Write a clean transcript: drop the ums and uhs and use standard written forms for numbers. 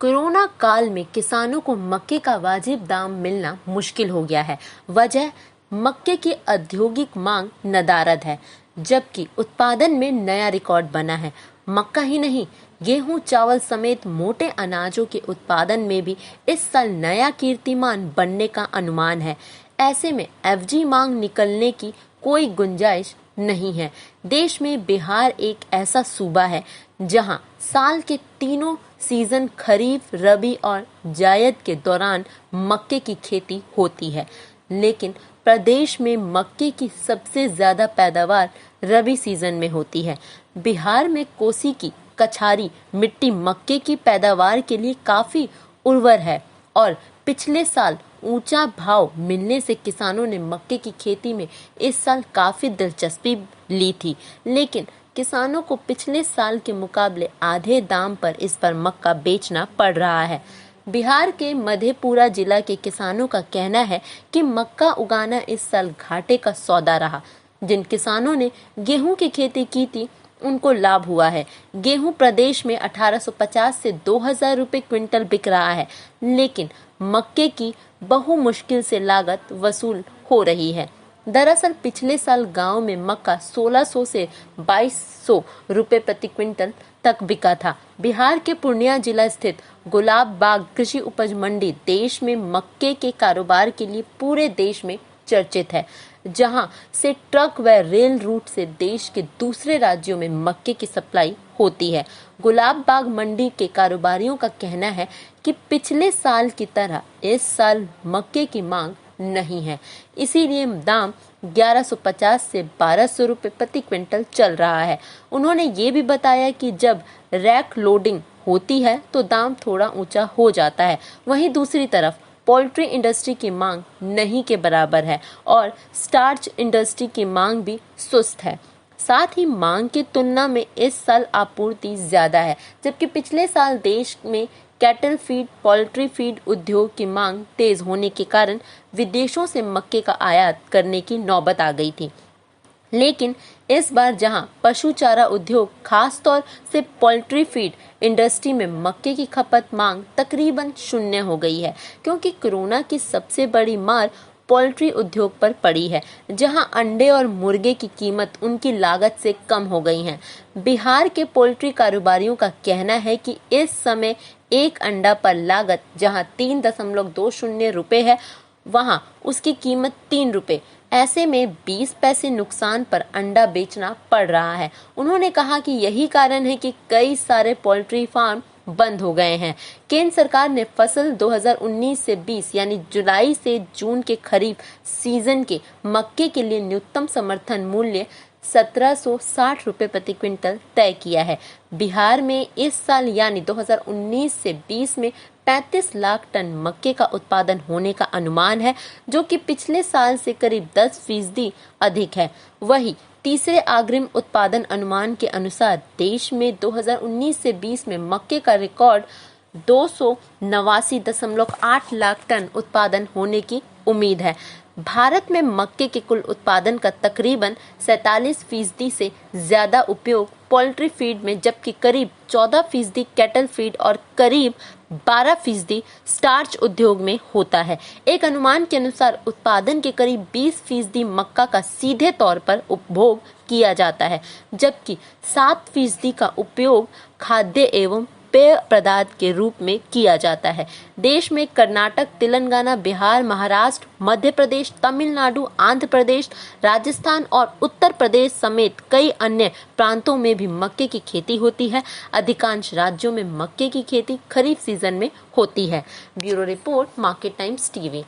Corona काल में किसानों को मक्के का वाजिब दाम मिलना मुश्किल हो गया है। वजह मक्के की औद्योगिक मांग नदारद है, जबकि उत्पादन में नया रिकॉर्ड बना है। मक्का ही नहीं, गेहूं, चावल समेत मोटे अनाजों के उत्पादन में भी इस साल नया कीर्तिमान बनने का अनुमान है। ऐसे में एफजी मांग निकलने की कोई गुंजाइश नहीं है। देश में बिहार एक ऐसा सूबा है जहां साल के तीनों सीजन खरीफ, रबी और जायद के दौरान मक्के की खेती होती है, लेकिन प्रदेश में मक्के की सबसे ज्यादा पैदावार रबी सीजन में होती है। बिहार में कोसी की कछारी मिट्टी मक्के की पैदावार के लिए काफी उर्वर है और पिछले साल ऊंचा भाव मिलने से किसानों ने मक्के की खेती में इस साल काफी दिलचस्पी ली थी, लेकिन किसानों को पिछले साल के मुकाबले आधे दाम पर इस पर मक्का बेचना पड़ रहा है। बिहार के मधेपुरा जिला के किसानों का कहना है कि मक्का उगाना इस साल घाटे का सौदा रहा। जिन किसानों ने गेहूं की खेती की थी उनको लाभ हुआ है। गेहूं प्रदेश में 1850 से 2000 रुपए क्विंटल बिक रहा है, लेकिन मक्के की बहु मुश्किल से लागत वसूल हो रही है। दरअसल पिछले साल गांव में मक्का 1600 से 2200 रुपए प्रति क्विंटल तक बिका था। बिहार के पूर्णिया जिला स्थित गुलाब बाग कृषि उपज मंडी देश में मक्के के कारोबार के लिए पूरे देश में चर्चित है, जहां से ट्रक व रेल रूट से देश के दूसरे राज्यों में मक्के की सप्लाई होती है। गुलाब बाग मंडी के कारोबारियों का कहना है कि पिछले साल की तरह इस साल मक्के की मांग नहीं है, इसीलिए दाम 1150 से 1200 रुपए प्रति क्विंटल चल रहा है। उन्होंने ये भी बताया कि जब रैक लोडिंग होती है तो दाम थोड़ा ऊंचा हो जाता है। वहीं दूसरी तरफ पोल्ट्री इंडस्ट्री की मांग नहीं के बराबर है और स्टार्च इंडस्ट्री की मांग भी सुस्त है। साथ ही मांग की तुलना में इस साल आपूर्ति ज्यादा है, जबकि पिछले साल देश में कैटल फीड, पोल्ट्री फीड उद्योग की मांग तेज होने के कारण विदेशों से मक्के का आयात करने की नौबत आ गई थी। लेकिन इस बार जहां पशु चारा उद्योग, खास तौर से पोल्ट्री फीड इंडस्ट्री में मक्के की खपत मांग तकरीबन शून्य हो गई है, क्योंकि कोरोना की सबसे बड़ी मार पोल्ट्री उद्योग पर पड़ी है, जहां अंडे और मुर्गे की कीमत उनकी लागत से कम हो गई है। बिहार के पोल्ट्री कारोबारियों का कहना है कि इस समय एक अंडा पर लागत जहां 3.20 रुपए है, वहां उसकी कीमत 3 रुपए। ऐसे में 20 पैसे नुकसान पर अंडा बेचना पड़ रहा है। उन्होंने कहा कि यही कारण है कि कई सारे पोल्ट्री फार्म बंद हो गए हैं। केंद्र सरकार ने फसल 2019 से 20 यानी जुलाई से जून के खरीफ सीजन के मक्के के लिए न्यूनतम समर्थन मूल्य 1760 रुपए प्रति क्विंटल तय किया है। बिहार में इस साल यानी 2019 से 20 में 35 लाख टन मक्के का उत्पादन होने का अनुमान है, जो कि पिछले साल से करीब 10% अधिक है। वही तीसरे अग्रिम उत्पादन अनुमान के अनुसार देश में 2019 से 20 में मक्के का रिकॉर्ड 289.8 लाख टन उत्पादन होने की उम्मीद है। भारत में मक्के के कुल उत्पादन का तकरीबन 47% से ज्यादा उपयोग पोल्ट्री फीड में, जबकि करीब 14% कैटल फीड और करीब 12% स्टार्च उद्योग में होता है। एक अनुमान के अनुसार उत्पादन के करीब 20% मक्का का सीधे तौर पर उपभोग किया जाता है, जबकि 7% का उपयोग खाद्य एवं पेय पदार्थ के रूप में किया जाता है। देश में कर्नाटक, तेलंगाना, बिहार, महाराष्ट्र, मध्य प्रदेश, तमिलनाडु, आंध्र प्रदेश, राजस्थान और उत्तर प्रदेश समेत कई अन्य प्रांतों में भी मक्के की खेती होती है। अधिकांश राज्यों में मक्के की खेती खरीफ सीजन में होती है। Bureau report, market times TV.